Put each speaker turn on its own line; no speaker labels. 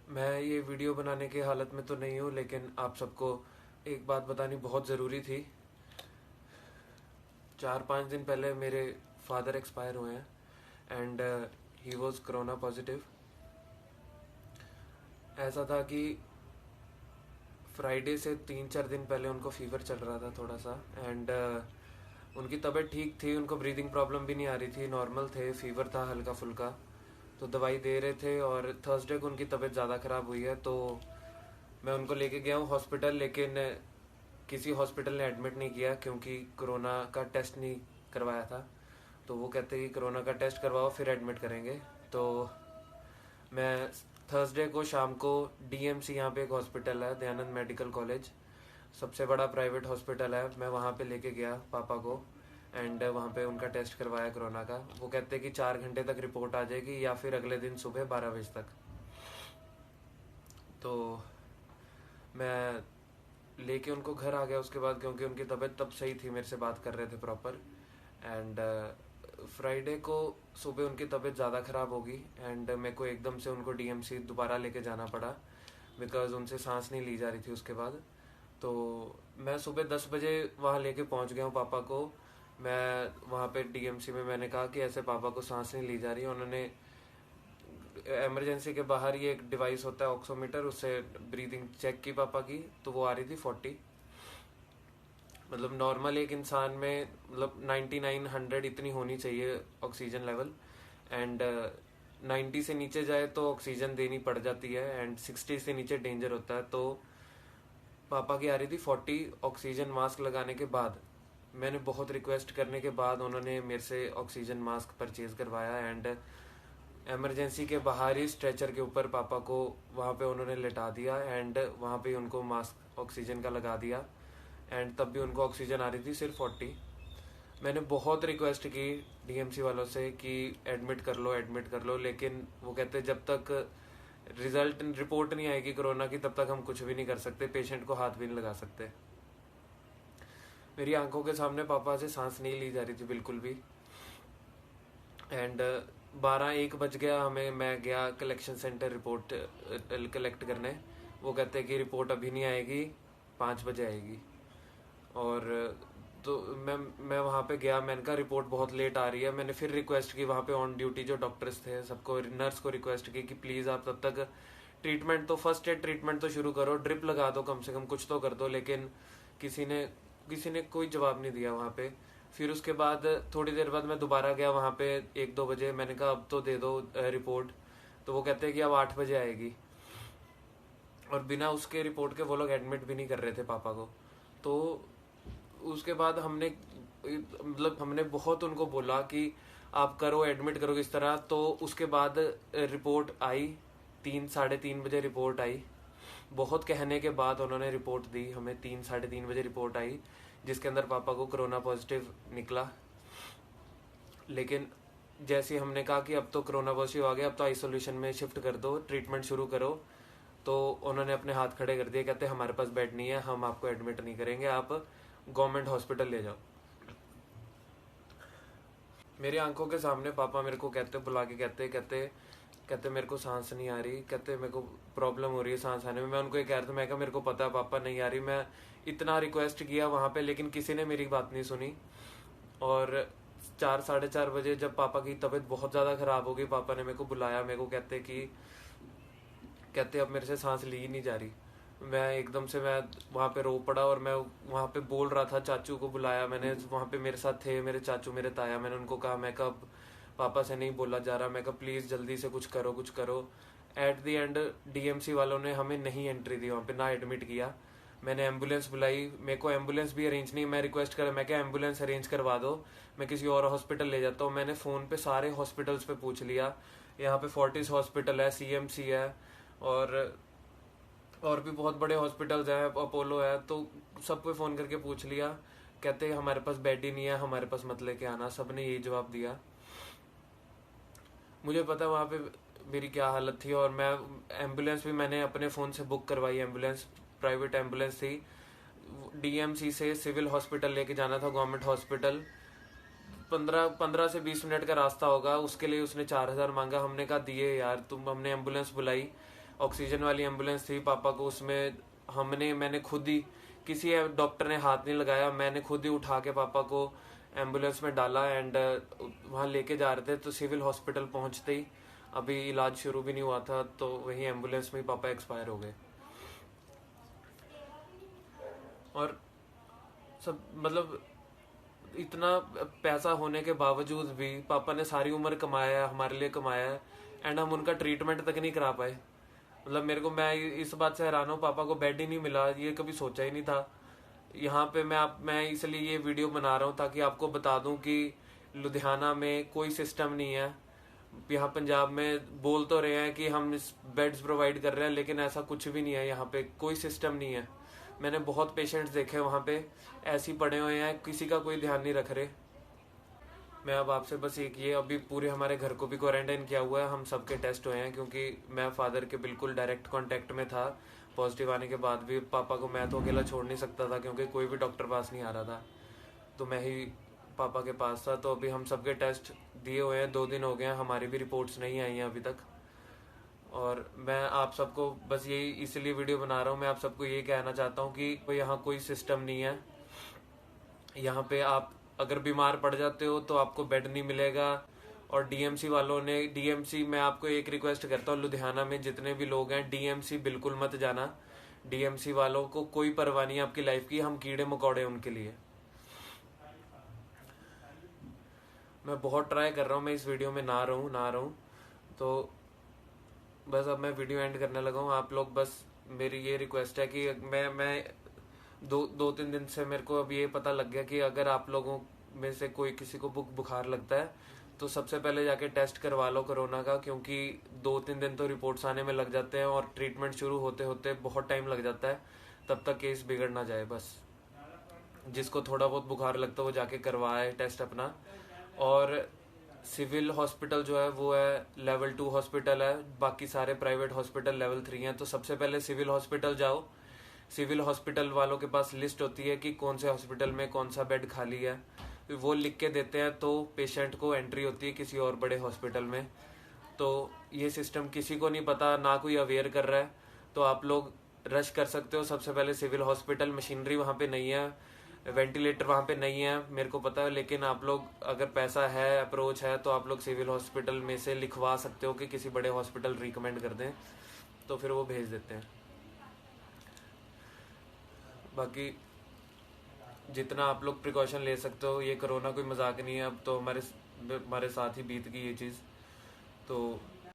मैं ये वीडियो बनाने के हालत में तो नहीं हूँ, लेकिन आप सबको एक बात बतानी बहुत ज़रूरी थी। 4-5 दिन पहले मेरे फादर एक्सपायर हुए हैं and he was corona positive. ऐसा था कि फ्राइडे से 3-4 दिन पहले उनको फीवर चल रहा था थोड़ा सा एंड उनकी तबीयत ठीक थी, उनको ब्रीदिंग प्रॉब्लम भी नहीं आ रही थी, नॉर्मल थे, फीवर था हल्का फुल्का, तो दवाई दे रहे थे। और थर्सडे को उनकी तबीयत ज़्यादा ख़राब हुई है, तो मैं उनको लेके गया हूँ हॉस्पिटल, लेकिन किसी हॉस्पिटल ने एडमिट नहीं किया क्योंकि कोरोना का टेस्ट नहीं करवाया था। तो वो कहते हैं कि कोरोना का टेस्ट करवाओ फिर एडमिट करेंगे। तो मैं थर्सडे को शाम को डीएमसी, यहाँ पे एक हॉस्पिटल है दयानंद मेडिकल कॉलेज, सबसे बड़ा प्राइवेट हॉस्पिटल है, मैं वहाँ पे लेके गया पापा को एंड वहाँ पे उनका टेस्ट करवाया कोरोना का। वो कहते हैं कि 4 घंटे तक रिपोर्ट आ जाएगी या फिर अगले दिन सुबह 12 बजे तक। तो मैं लेके उनको घर आ गया उसके बाद, क्योंकि उनकी तबीयत तब सही थी, मेरे से बात कर रहे थे प्रॉपर। एंड फ्राइडे को सुबह उनकी तबीयत ज़्यादा ख़राब होगी एंड मेरे को एकदम से उनको डीएमसी दोबारा लेके जाना पड़ा बिकॉज उनसे सांस नहीं ली जा रही थी उसके बाद। तो मैं सुबह 10 बजे वहाँ लेके पहुँच गया हूँ पापा को। मैं वहाँ पे डीएमसी में मैंने कहा कि ऐसे पापा को सांस नहीं ली जा रही। उन्होंने इमरजेंसी के बाहर ही एक डिवाइस होता है ऑक्सीमीटर, उससे ब्रीदिंग चेक की पापा की, तो वो आ रही थी 40। मतलब नॉर्मल एक इंसान में मतलब 99-100 इतनी होनी चाहिए ऑक्सीजन लेवल एंड 90 से नीचे जाए तो ऑक्सीजन देनी पड़ जाती है एंड 60 से नीचे डेंजर होता है। तो पापा की आ रही थी 40 ऑक्सीजन मास्क लगाने के बाद। मैंने बहुत रिक्वेस्ट करने के बाद उन्होंने मेरे से ऑक्सीजन मास्क परचेज करवाया एंड इमरजेंसी के बाहर ही स्ट्रेचर के ऊपर पापा को वहाँ पे उन्होंने लेटा दिया एंड वहाँ पे उनको मास्क ऑक्सीजन का लगा दिया एंड तब भी उनको ऑक्सीजन आ रही थी सिर्फ 40। मैंने बहुत रिक्वेस्ट की डीएमसी वालों से कि एडमिट कर लो एडमिट कर लो, लेकिन वो कहते जब तक रिपोर्ट नहीं आएगी कोरोना की तब तक हम कुछ भी नहीं कर सकते, पेशेंट को हाथ भी नहीं लगा सकते। मेरी आंखों के सामने पापा से सांस नहीं ली जा रही थी बिल्कुल भी एंड 12-1 बज गया हमें। मैं गया कलेक्शन सेंटर रिपोर्ट कलेक्ट करने। वो कहते हैं कि रिपोर्ट अभी नहीं आएगी, 5 बजे आएगी। और तो मैं वहाँ पे गया, मैंने कहा रिपोर्ट बहुत लेट आ रही है। मैंने फिर रिक्वेस्ट की वहाँ पे ऑन ड्यूटी जो डॉक्टर्स थे सबको, नर्स को रिक्वेस्ट की कि प्लीज़ आप तब तक ट्रीटमेंट तो फर्स्ट एड ट्रीटमेंट तो शुरू करो, ड्रिप लगा दो, कम से कम कुछ तो कर दो। लेकिन किसी ने कोई जवाब नहीं दिया वहाँ पे। फिर उसके बाद थोड़ी देर बाद मैं दोबारा गया वहाँ पे 1-2 बजे, मैंने कहा अब तो दे दो रिपोर्ट। तो वो कहते हैं कि अब 8 बजे आएगी और बिना उसके रिपोर्ट के वो लोग एडमिट भी नहीं कर रहे थे पापा को। तो उसके बाद हमने बहुत उनको बोला कि आप करो एडमिट करो किस तरह। तो उसके बाद रिपोर्ट आई, 3-3:30 बजे रिपोर्ट आई। बहुत कहने के बाद उन्होंने रिपोर्ट दी हमें, 3-3:30 बजे रिपोर्ट आई जिसके अंदर पापा को कोरोना पॉजिटिव निकला। लेकिन जैसे ही हमने कहा कि अब तो कोरोना पॉजिटिव आ गया, अब तो आइसोलेशन में शिफ्ट कर दो, ट्रीटमेंट शुरू करो, तो उन्होंने अपने हाथ खड़े कर दिए, कहते हमारे पास बेड नहीं है, हम आपको एडमिट नहीं करेंगे, आप गवर्नमेंट हॉस्पिटल ले जाओ। मेरी आंखों के सामने पापा मेरे को कहते, बुला के कहते मेरे को सांस नहीं आ रही, कहते मेरे को प्रॉब्लम हो रही है सांस आने में। मैं उनको ये कह रहा था, मैं कहा मेरे को पता है पापा नहीं आ रही। मैं इतना रिक्वेस्ट किया वहाँ पे लेकिन किसी ने मेरी बात नहीं सुनी। और 4-4:30 बजे जब पापा की तबीयत बहुत ज़्यादा ख़राब हो गई, पापा ने मेरे को बुलाया, मेरे को कहते अब मेरे से सांस ली ही नहीं जा रही। मैं एकदम से मैं वहाँ पे रो पड़ा और मैं वहाँ पे बोल रहा था, चाचू को बुलाया मैंने, वहाँ पे मेरे साथ थे मेरे चाचू मेरे ताया। मैंने उनको कहा, मैं कहा पापा से नहीं बोला जा रहा, मैं कहा प्लीज़ जल्दी से कुछ करो कुछ करो। एट दी एंड डीएमसी वालों ने हमें नहीं एंट्री दी वहाँ पे, ना एडमिट किया। मैंने एम्बुलेंस बुलाई, मेरे को एम्बुलेंस भी अरेंज नहीं, मैं रिक्वेस्ट करा, मैं क्या एम्बुलेंस अरेंज करवा दो, मैं किसी और हॉस्पिटल ले जाता हूँ। मैंने फ़ोन पे सारे हॉस्पिटल्स पे पूछ लिया, यहाँ पे फोर्टिस हॉस्पिटल है, सीएमसी है और भी बहुत बड़े हॉस्पिटल्स हैं, अपोलो है, तो सबको फ़ोन करके पूछ लिया। कहते हमारे पास बेड ही नहीं है, हमारे पास मत लेके आना, सब ने यही जवाब दिया। मुझे पता वहाँ पे मेरी क्या हालत थी। और मैं एम्बुलेंस भी मैंने अपने फ़ोन से बुक करवाई, एम्बुलेंस प्राइवेट एम्बुलेंस थी। डीएमसी से सिविल हॉस्पिटल लेके जाना था, गवर्नमेंट हॉस्पिटल, 15 से 20 मिनट का रास्ता होगा, उसके लिए उसने 4,000 मांगा। हमने कहा दिए यार तुम, हमने एम्बुलेंस बुलाई, ऑक्सीजन वाली एम्बुलेंस थी पापा को, उसमें मैंने खुद ही, किसी डॉक्टर ने हाथ नहीं लगाया, मैंने खुद ही उठा के पापा को एम्बुलेंस में डाला एंड वहाँ लेके जा रहे थे। तो सिविल हॉस्पिटल पहुँचते ही, अभी इलाज शुरू भी नहीं हुआ था, तो वही एम्बुलेंस में ही पापा एक्सपायर हो गए। और सब मतलब इतना पैसा होने के बावजूद भी पापा ने सारी उम्र कमाया है, हमारे लिए कमाया है, एंड हम उनका ट्रीटमेंट तक नहीं करा पाए। मतलब मैं इस बात से हैरान हूँ, पापा को बेड ही नहीं मिला, ये कभी सोचा ही नहीं था। यहाँ पे मैं इसलिए ये वीडियो बना रहा हूँ ताकि आपको बता दूं कि लुधियाना में कोई सिस्टम नहीं है। यहाँ पंजाब में बोल तो रहे हैं कि हम इस बेड्स प्रोवाइड कर रहे हैं, लेकिन ऐसा कुछ भी नहीं है, यहाँ पे कोई सिस्टम नहीं है। मैंने बहुत पेशेंट्स देखे वहाँ पे ऐसे ही पड़े हुए हैं, किसी का कोई ध्यान नहीं रख रहे। मैं अब आपसे बस एक ये, अभी पूरे हमारे घर को भी क्वारंटाइन किया हुआ है, हम सबके टेस्ट हुए हैं, क्योंकि मैं फादर के बिल्कुल डायरेक्ट कांटेक्ट में था। पॉजिटिव आने के बाद भी पापा को मैं तो अकेला छोड़ नहीं सकता था, क्योंकि कोई भी डॉक्टर पास नहीं आ रहा था, तो मैं ही पापा के पास था। तो अभी हम सबके टेस्ट दिए हुए हैं, 2 दिन हो गए हैं, हमारी भी रिपोर्ट्स नहीं आई हैं अभी तक। और मैं आप सबको बस यही इसलिए वीडियो बना रहा हूँ, मैं आप सबको यही कहना चाहता हूँ कि यहाँ कोई सिस्टम नहीं है। यहाँ पे आप अगर बीमार पड़ जाते हो तो आपको बेड नहीं मिलेगा। और डीएमसी वालों ने, डीएमसी, मैं आपको एक रिक्वेस्ट करता हूँ, लुधियाना में जितने भी लोग हैं, डीएमसी बिल्कुल मत जाना। डीएमसी वालों को कोई परवाह नहीं है आपकी लाइफ की, हम कीड़े मकोड़े उनके लिए। मैं बहुत ट्राई कर रहा हूँ मैं इस वीडियो में ना रहूँ, तो बस अब मैं वीडियो एंड करने लगा हूँ। आप लोग बस, मेरी ये रिक्वेस्ट है कि मैं 2-3 दिन से मेरे को अब ये पता लग गया कि अगर आप लोगों में से कोई किसी को बुखार लगता है तो सबसे पहले जाके टेस्ट करवा लो कोरोना का, क्योंकि 2-3 दिन तो रिपोर्ट्स आने में लग जाते हैं और ट्रीटमेंट शुरू होते होते बहुत टाइम लग जाता है, तब तक केस बिगड़ ना जाए। बस जिसको थोड़ा बहुत बुखार लगता है वो जाके करवाए टेस्ट अपना। और सिविल हॉस्पिटल जो है वो है लेवल 2 हॉस्पिटल है, बाकी सारे प्राइवेट हॉस्पिटल लेवल 3 हैं। तो सबसे पहले सिविल हॉस्पिटल जाओ। सिविल हॉस्पिटल वालों के पास लिस्ट होती है कि कौन से हॉस्पिटल में कौन सा बेड खाली है, वो लिख के देते हैं, तो पेशेंट को एंट्री होती है किसी और बड़े हॉस्पिटल में। तो ये सिस्टम किसी को नहीं पता, ना कोई अवेयर कर रहा है, तो आप लोग रश कर सकते हो सबसे पहले सिविल हॉस्पिटल। मशीनरी वहाँ पे नहीं है, वेंटिलेटर वहाँ पे नहीं है, मेरे को पता है, लेकिन आप लोग अगर पैसा है, अप्रोच है, तो आप लोग सिविल हॉस्पिटल में से लिखवा सकते हो कि किसी बड़े हॉस्पिटल रिकमेंड कर दें, तो फिर वो भेज देते हैं। बाकी जितना आप लोग प्रिकॉशन ले सकते हो, ये कोरोना कोई मजाक नहीं है, अब तो हमारे साथ ही बीत गई ये चीज़। तो